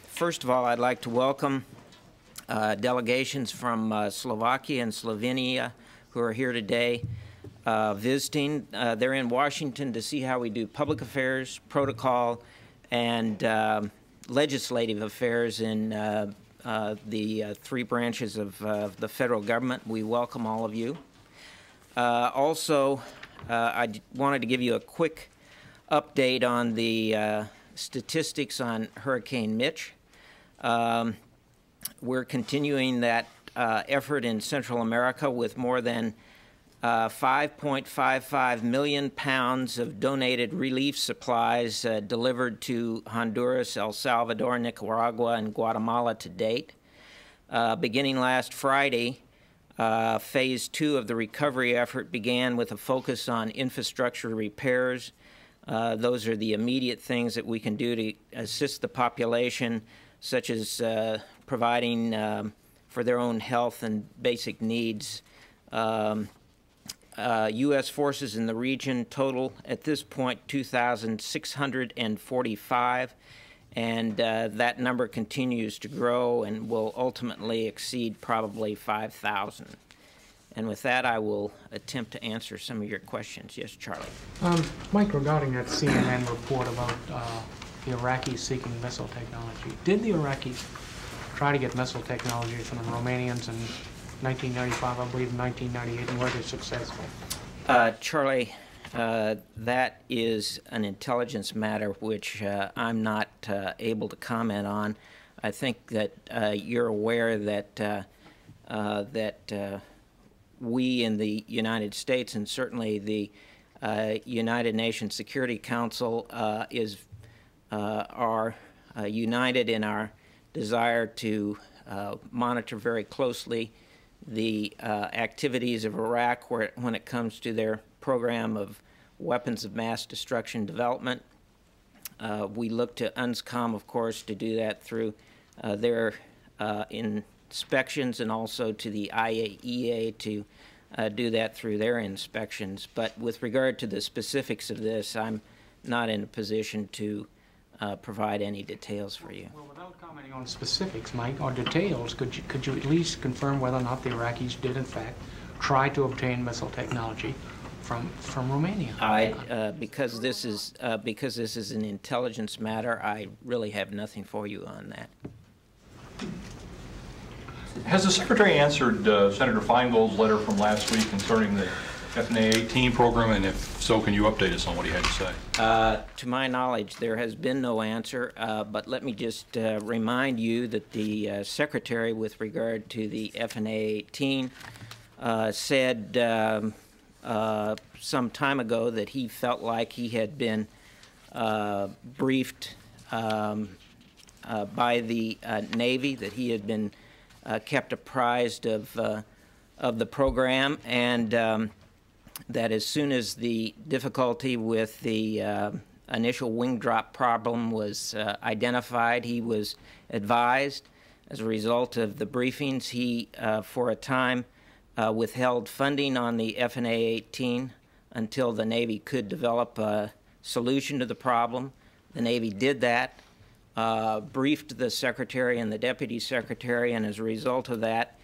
First of all, I'd like to welcome delegations from Slovakia and Slovenia who are here today visiting. They're in Washington to see how we do public affairs, protocol, and legislative affairs in the three branches of the federal government. We welcome all of you. Also, I wanted to give you a quick update on the statistics on Hurricane Mitch. We're continuing that effort in Central America with more than 5.55 million pounds of donated relief supplies delivered to Honduras, El Salvador, Nicaragua, and Guatemala to date. Beginning last Friday, Phase 2 of the recovery effort began with a focus on infrastructure repairs. Those are the immediate things that we can do to assist the population, such as providing for their own health and basic needs. U.S. forces in the region total at this point 2,645, and that number continues to grow and will ultimately exceed probably 5,000. And with that, I will attempt to answer some of your questions. Yes, Charlie. Mike, regarding that CNN report about the Iraqis seeking missile technology, did the Iraqis try to get missile technology from the Romanians in 1995, I believe, 1998, and were they successful? Charlie, that is an intelligence matter which I'm not able to comment on. I think that you're aware that we in the United States, and certainly the United Nations Security Council, are united in our desire to monitor very closely the activities of Iraq when it comes to their program of weapons of mass destruction development. We look to UNSCOM, of course, to do that through their inspections, and also to the IAEA to do that through their inspections. But with regard to the specifics of this, I'm not in a position to provide any details for you. Well, without commenting on specifics, Mike, or details, could you at least confirm whether or not the Iraqis did, in fact, try to obtain missile technology from Romania? Because this is an intelligence matter, I really have nothing for you on that. Has the Secretary answered Senator Feingold's letter from last week concerning the FNA-18 program, and if so, can you update us on what he had to say? To my knowledge, there has been no answer, but let me just remind you that the Secretary, with regard to the FNA-18, said some time ago that he felt like he had been briefed by the Navy, that he had been kept apprised of the program, and that as soon as the difficulty with the initial wing drop problem was identified, he was advised. As a result of the briefings, he, for a time, withheld funding on the FNA-18 until the Navy could develop a solution to the problem. The Navy did that, briefed the Secretary and the Deputy Secretary, and as a result of that,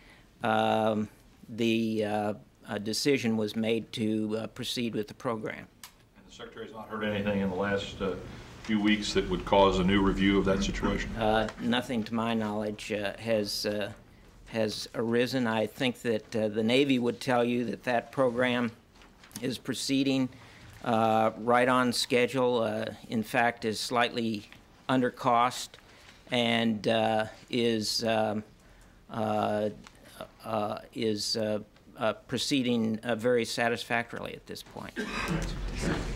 a decision was made to proceed with the program. And the Secretary has not heard anything in the last few weeks that would cause a new review of that situation? Nothing to my knowledge has arisen. I think that the Navy would tell you that that program is proceeding right on schedule. In fact, is slightly under cost, and is proceeding very satisfactorily at this point.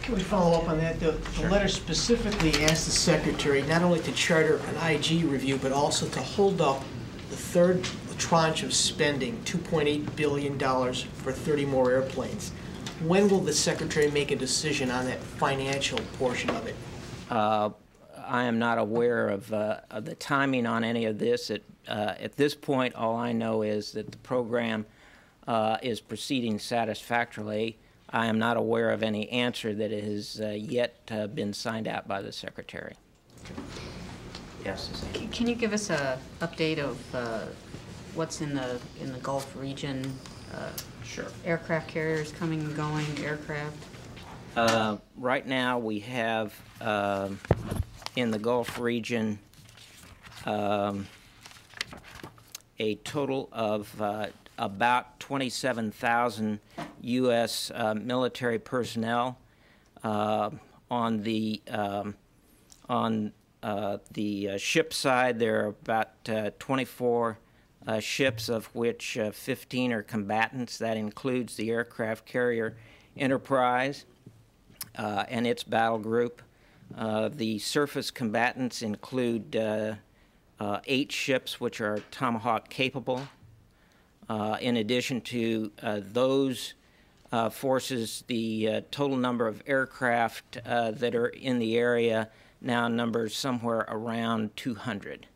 Can we follow up on that? The letter specifically asked the Secretary not only to charter an IG review, but also to hold up the third tranche of spending, $2.8 billion for 30 more airplanes. When will the Secretary make a decision on that financial portion of it? I am not aware of the timing on any of this. At this point, all I know is that the program is proceeding satisfactorily. I am not aware of any answer that has yet been signed out by the Secretary. Yes, Suzanne. Can you give us a update of what's in the Gulf region? Sure. Aircraft carriers coming and going, aircraft? Right now we have in the Gulf region a total of about 27,000 U.S. Military personnel on the ship side. There are about 24 ships, of which 15 are combatants. That includes the aircraft carrier Enterprise and its battle group. The surface combatants include 8 ships which are Tomahawk capable. In addition to those forces, the total number of aircraft that are in the area now numbers somewhere around 200.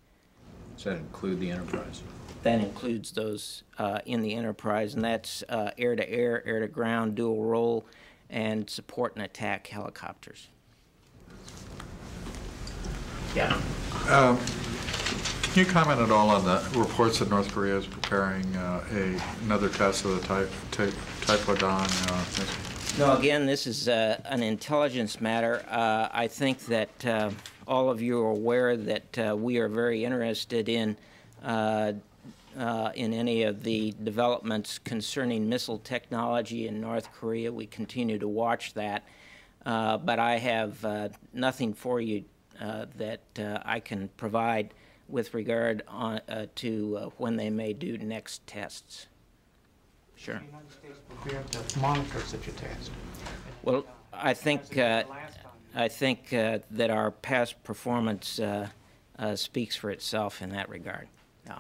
Does that include the Enterprise? That includes those in the Enterprise, and that's air-to-air, air-to-ground, dual role, and support and attack helicopters. Yeah. Can you comment at all on the reports that North Korea is preparing another test of the Typhoon thing? No, again, this is an intelligence matter. I think that all of you are aware that we are very interested in any of the developments concerning missile technology in North Korea. We continue to watch that, but I have nothing for you that I can provide with regard to when they may do next tests. Sure. The United States prepared to monitor such a test? Well, I think that our past performance speaks for itself in that regard. Yeah.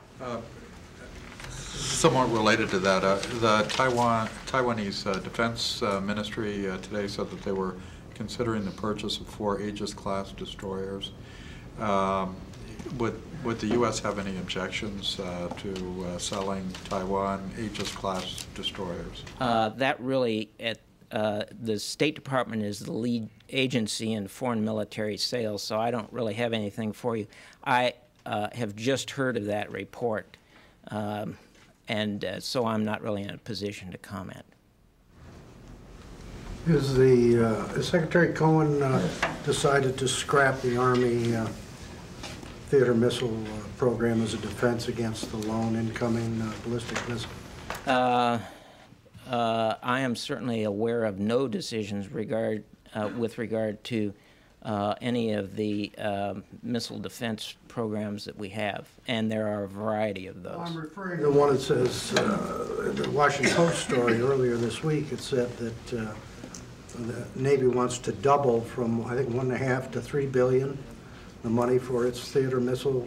Somewhat related to that, the Taiwanese Defense Ministry today said that they were considering the purchase of 4 Aegis-class destroyers. Would the U.S. have any objections to selling Taiwan Aegis-class destroyers? That really, the State Department is the lead agency in foreign military sales, so I don't really have anything for you. I have just heard of that report, and so I'm not really in a position to comment. Is Secretary Cohen decided to scrap the Army theater missile program as a defense against the lone incoming ballistic missile? I am certainly aware of no decisions with regard to any of the missile defense programs that we have, and there are a variety of those. I'm referring to the one that says, the Washington Post story earlier this week. It said that the Navy wants to double from, I think, $1.5 to $3 billion the money for its theater missile.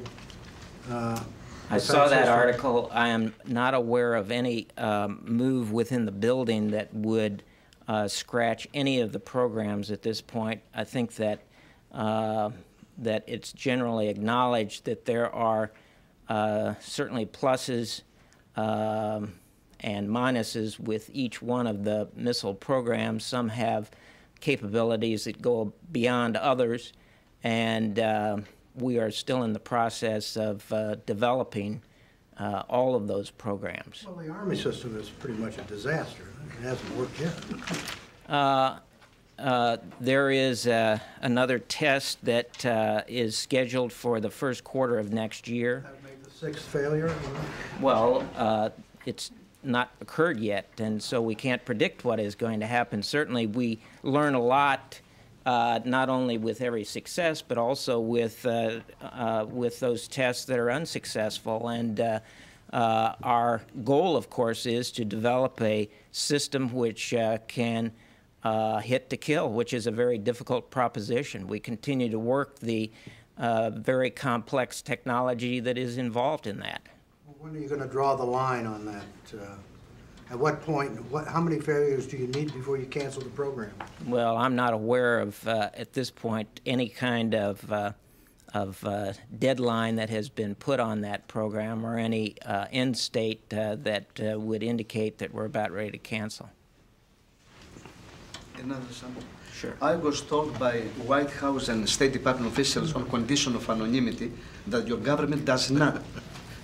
I saw that article. I am not aware of any move within the building that would scratch any of the programs at this point. I think that that it's generally acknowledged that there are certainly pluses and minuses with each one of the missile programs. Some have capabilities that go beyond others, and we are still in the process of developing all of those programs. Well, the Army system is pretty much a disaster. It hasn't worked yet. There is another test that is scheduled for the first quarter of next year. That would make the 6th failure? Well, it's not occurred yet, and so we can't predict what is going to happen. Certainly, we learn a lot, not only with every success, but also with those tests that are unsuccessful. And our goal, of course, is to develop a system which can hit to kill, which is a very difficult proposition. We continue to work the very complex technology that is involved in that. When are you going to draw the line on that? At what point, how many failures do you need before you cancel the program? Well, I'm not aware of, at this point, any kind of deadline that has been put on that program or any end state that would indicate that we're about ready to cancel. another something? Sure. I was told by White House and State Department officials on condition of anonymity that your government does not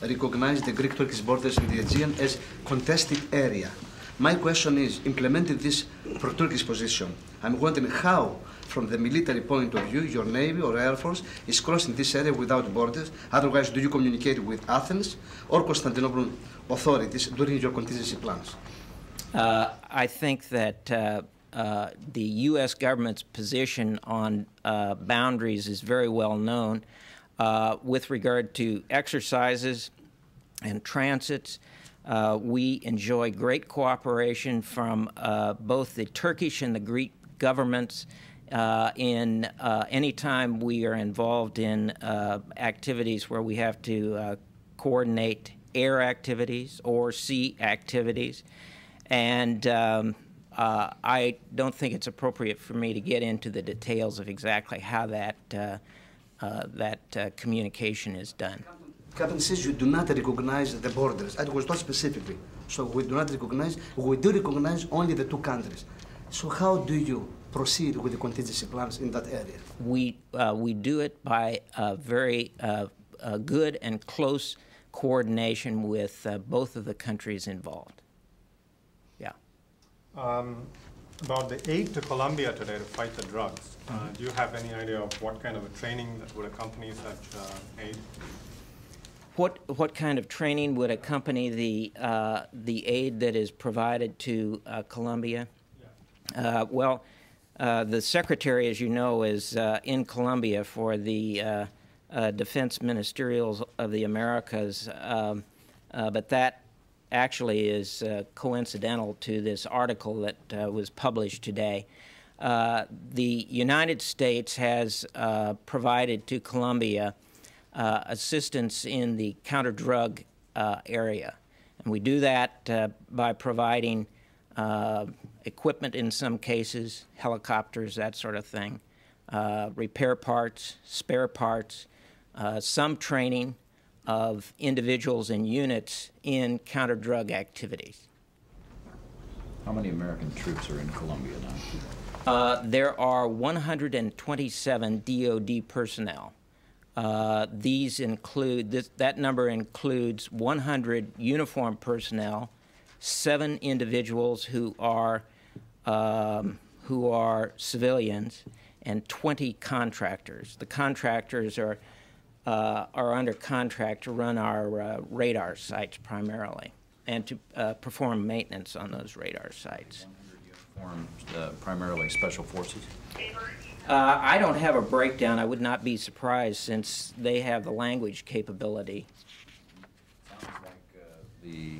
recognize the Greek-Turkish borders in the Aegean as contested area. My question is, implementing this pro-Turkish position, I'm wondering how, from the military point of view, your Navy or Air Force is crossing this area without borders. Otherwise, do you communicate with Athens or Constantinople authorities during your contingency plans? I think that the U.S. government's position on boundaries is very well known. With regard to exercises and transits, we enjoy great cooperation from both the Turkish and the Greek governments in any time we are involved in activities where we have to coordinate air activities or sea activities. And I don't think it's appropriate for me to get into the details of exactly how that communication is done. Captain says you do not recognize the borders. I was told specifically. So we do not recognize, we do recognize only the two countries. So how do you proceed with the contingency plans in that area? We do it by very good and close coordination with both of the countries involved. Yeah. About the aid to Colombia today to fight the drugs, do you have any idea of what kind of a training that would accompany such aid? What kind of training would accompany the aid that is provided to Colombia? Yeah. Well, the Secretary, as you know, is in Colombia for the Defense Ministerials of the Americas, but that actually is coincidental to this article that was published today. The United States has provided to Colombia assistance in the counter-drug area. And we do that by providing equipment in some cases, helicopters, that sort of thing, repair parts, spare parts, some training of individuals and units in counter-drug activities. How many American troops are in Colombia now? There are 127 DoD personnel. These include, that number includes 100 uniformed personnel, 7 individuals who are civilians, and 20 contractors. The contractors are under contract to run our radar sites primarily, and to perform maintenance on those radar sites. 100 uniformed, primarily special forces? I don't have a breakdown. I would not be surprised since they have the language capability. Sounds like the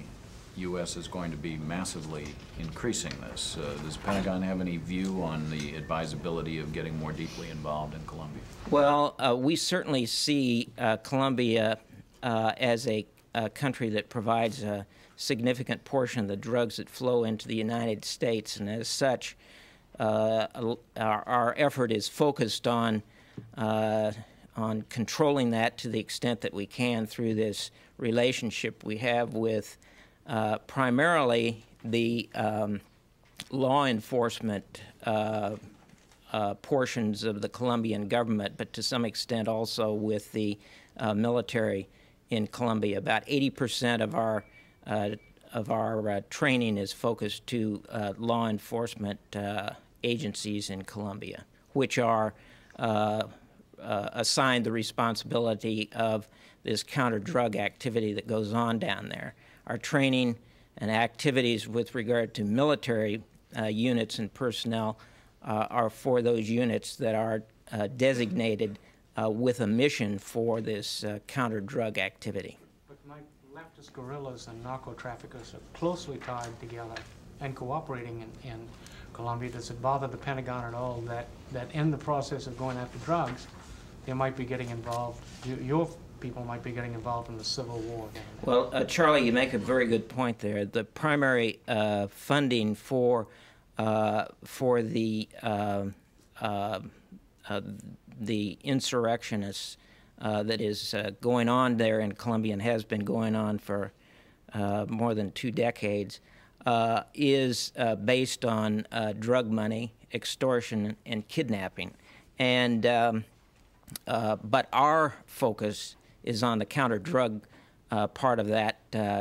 U.S. is going to be massively increasing this. Does the Pentagon have any view on the advisability of getting more deeply involved in Colombia? Well, we certainly see Colombia as a country that provides a significant portion of the drugs that flow into the United States, and as such, our effort is focused on controlling that to the extent that we can through this relationship we have with primarily the law enforcement portions of the Colombian government, but to some extent also with the military in Colombia. About 80% of our training is focused to law enforcement agencies in Colombia, which are assigned the responsibility of this counter-drug activity that goes on down there. Our training and activities with regard to military units and personnel are for those units that are designated with a mission for this counter-drug activity. But Mike, leftist guerrillas and narco-traffickers are closely tied together and cooperating in Colombia. Does it bother the Pentagon at all that in the process of going after drugs, they might be getting involved, your people might be getting involved in the civil war down there? Well, Charlie, you make a very good point there. The primary funding for the insurrectionists that is going on there in Colombia and has been going on for more than 2 decades is based on drug money, extortion, and kidnapping. And but our focus is on the counter-drug part of that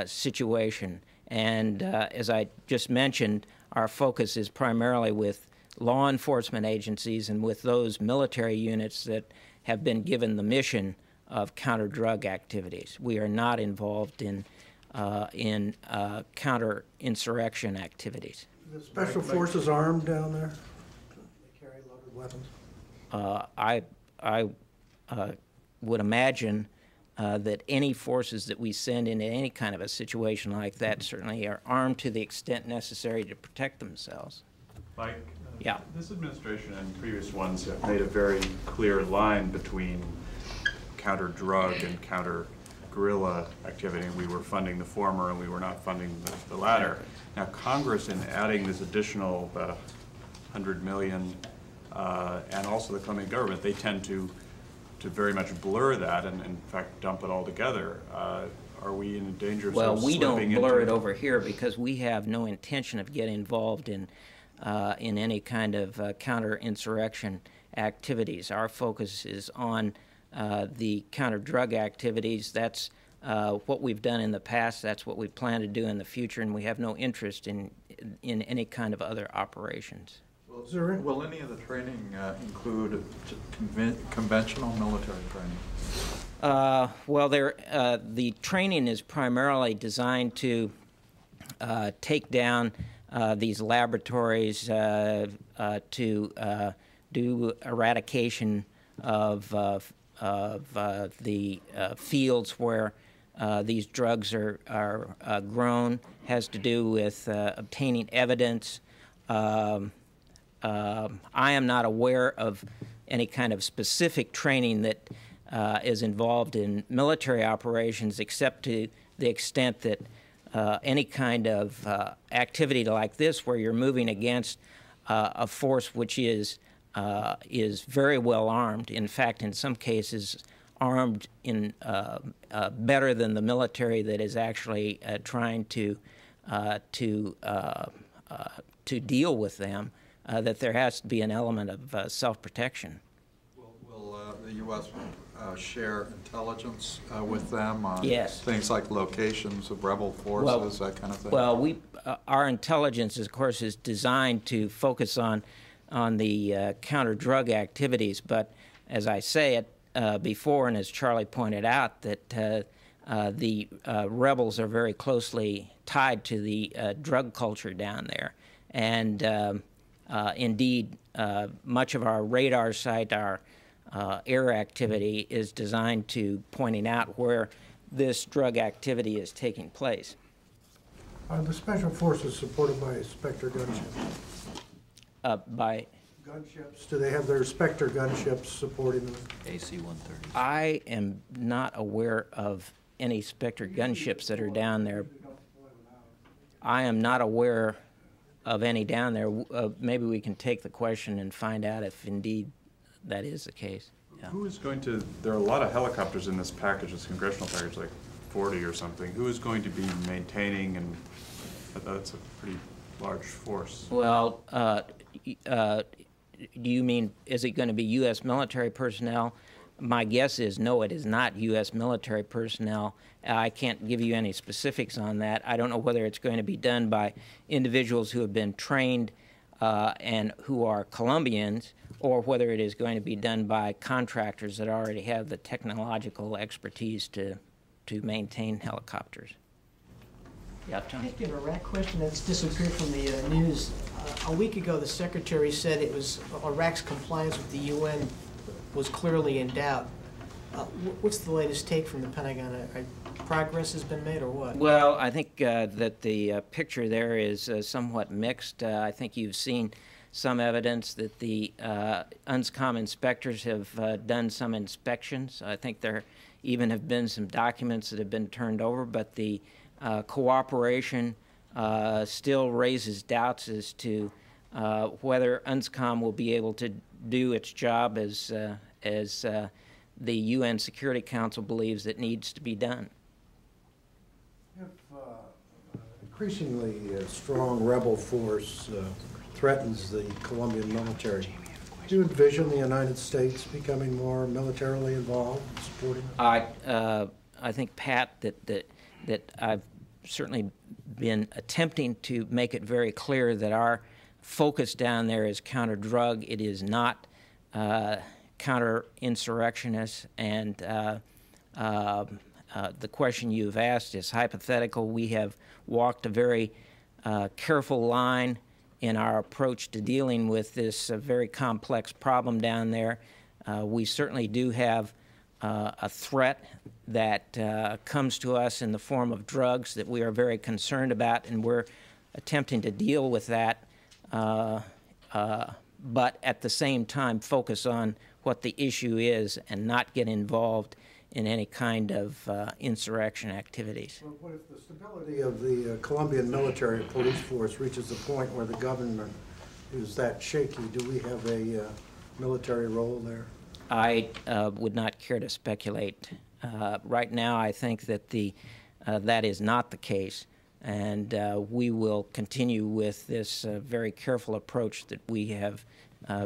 situation. And as I just mentioned, our focus is primarily with law enforcement agencies and with those military units that have been given the mission of counter-drug activities. We are not involved in counter-insurrection activities. The Special Forces armed down there? They carry loaded weapons? I would imagine that any forces that we send into any kind of a situation like that certainly are armed to the extent necessary to protect themselves. Mike, yeah. This administration and previous ones have made a very clear line between counter-drug and counter-guerrilla activity. We were funding the former and we were not funding the latter. Now Congress, in adding this additional about $100 million and also the Colombian government, they tend to very much blur that and in fact dump it all together. Are we in danger of well, we don't blur it into over here because we have no intention of getting involved in any kind of counter-insurrection activities. Our focus is on the counter-drug activities. That's what we've done in the past. That's what we plan to do in the future, and we have no interest in any kind of other operations. Will any of the training include conventional military training? Well, the training is primarily designed to take down these laboratories, to do eradication of the fields where these drugs are grown, has to do with obtaining evidence. I am not aware of any kind of specific training that is involved in military operations, except to the extent that any kind of activity like this, where you're moving against a force which is very well armed, in fact, in some cases, armed in better than the military that is actually trying to deal with them. That there has to be an element of self-protection. Will the U.S. share intelligence with them on yes. things like locations of rebel forces, that kind of thing? Well, our intelligence, of course, is designed to focus on the counter-drug activities. But as I say it before, and as Charlie pointed out, that the rebels are very closely tied to the drug culture down there, and indeed, much of our radar site, our air activity, is designed to pointing out where this drug activity is taking place. Are the Special Forces supported by Spectre gunships? By gunships? Do they have their Spectre gunships supporting them? AC-130. I am not aware of any Spectre gunships that are down there. I am not aware of any down there. Maybe we can take the question and find out if indeed that is the case. Yeah. Who is going to, there are a lot of helicopters in this package, this congressional package, like 40 or something. Who is going to be maintaining, and that's a pretty large force? Well, do you mean, is it going to be U.S. military personnel? My guess is no, it is not U.S. military personnel. I can't give you any specifics on that. I don't know whether it's going to be done by individuals who have been trained and who are Colombians, or whether it is going to be done by contractors that already have the technological expertise to maintain helicopters. Yeah, Tom? I have an Iraq question that's disappeared from the news. A week ago, the Secretary said it was Iraq's compliance with the UN was clearly in doubt. What's the latest take from the Pentagon? Progress has been made, or what? Well, I think that the picture there is somewhat mixed. I think you've seen some evidence that the UNSCOM inspectors have done some inspections. I think there even have been some documents that have been turned over, but the cooperation still raises doubts as to whether UNSCOM will be able to do its job as the UN Security Council believes it needs to be done. If increasingly strong rebel force threatens the Colombian military. Do you envision the United States becoming more militarily involved in supporting it? I think, Pat, that I've certainly been attempting to make it very clear that our focus down there is counter-drug. It is not counter-insurrectionists, and the question you've asked is hypothetical. We have walked a very careful line in our approach to dealing with this very complex problem down there. We certainly do have a threat that comes to us in the form of drugs that we are very concerned about, and we're attempting to deal with that, but at the same time focus on what the issue is and not get involved in any kind of insurrection activities. Well, what if the stability of the Colombian military police force reaches a point where the government is that shaky? Do we have a military role there? I would not care to speculate. Right now, I think that that is not the case, and we will continue with this very careful approach that we have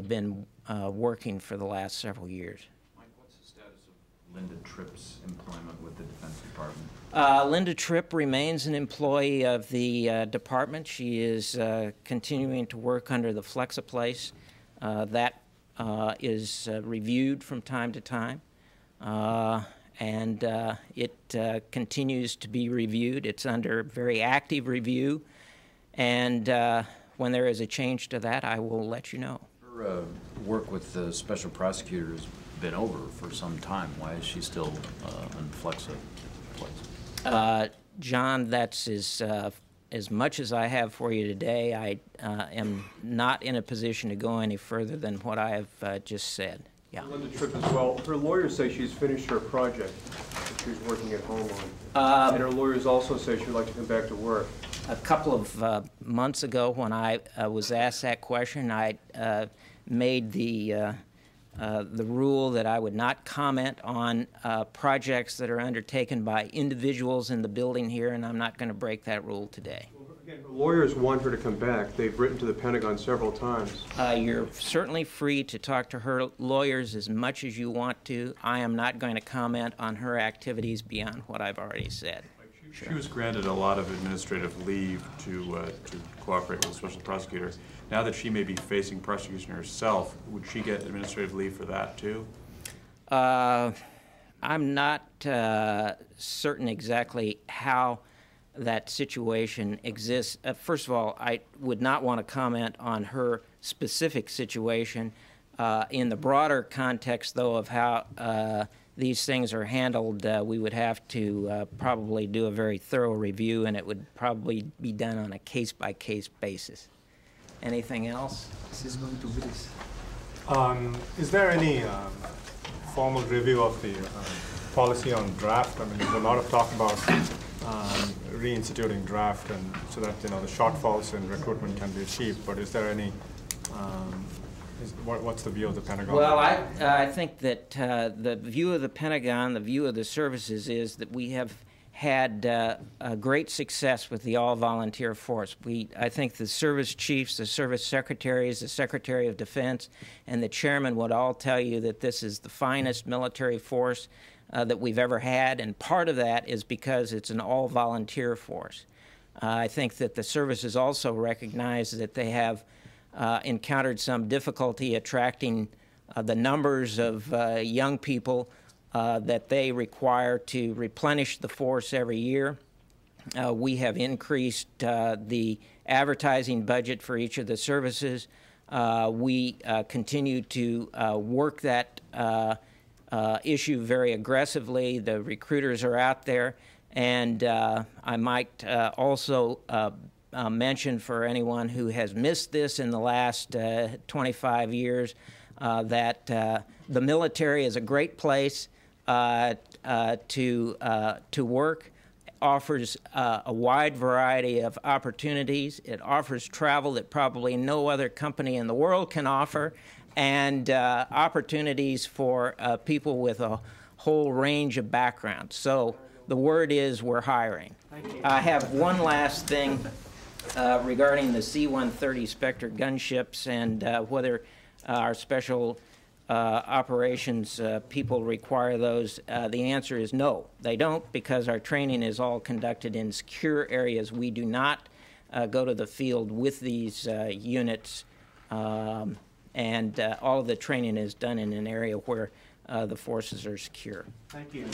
been working for the last several years. Mike, what's the status of Linda Tripp's employment with the Defense Department? Linda Tripp remains an employee of the department. She is continuing to work under the Flexiplace. That is reviewed from time to time, and it continues to be reviewed. It's under very active review, and when there is a change to that, I will let you know. Her work with the special prosecutor has been over for some time. Why is she still on Flexiplace? John, that's as much as I have for you today. I am not in a position to go any further than what I have just said. Yeah. Linda Tripp as well. Her lawyers say she's finished her project that she's working at home on. And her lawyers also say she would like to come back to work. A couple of months ago, when I was asked that question, I made the rule that I would not comment on projects that are undertaken by individuals in the building here, and I'm not going to break that rule today. Well, again, her lawyers want her to come back. They've written to the Pentagon several times. You're certainly free to talk to her lawyers as much as you want to. I am not going to comment on her activities beyond what I've already said. She was granted a lot of administrative leave to cooperate with the special prosecutor. Now that she may be facing prosecution herself, would she get administrative leave for that too? I'm not certain exactly how that situation exists. First of all, I would not want to comment on her specific situation. In the broader context, though, of how these things are handled, we would have to probably do a very thorough review, and it would probably be done on a case-by-case basis. Anything else? This is going to be this. Is there any formal review of the policy on draft? I mean, there's a lot of talk about reinstituting draft, and so that the shortfalls in recruitment can be achieved. But is there any? What's the view of the Pentagon? Well, I think that the view of the Pentagon, the view of the services, is that we have had a great success with the all-volunteer force. I think the service chiefs, the service secretaries, the Secretary of Defense, and the chairman would all tell you that this is the finest military force that we've ever had, and part of that is because it's an all-volunteer force. I think that the services also recognize that they have encountered some difficulty attracting the numbers of young people that they require to replenish the force every year. We have increased the advertising budget for each of the services. We continue to work that issue very aggressively. The recruiters are out there, and I might also mention for anyone who has missed this in the last 25 years that the military is a great place to work, offers a wide variety of opportunities. It offers travel that probably no other company in the world can offer, and opportunities for people with a whole range of backgrounds. So the word is we're hiring. I have one last thing regarding the C-130 Spectre gunships and whether our special operations people require those. The answer is no, they don't, because our training is all conducted in secure areas. We do not go to the field with these units, and all of the training is done in an area where the forces are secure. Thank you.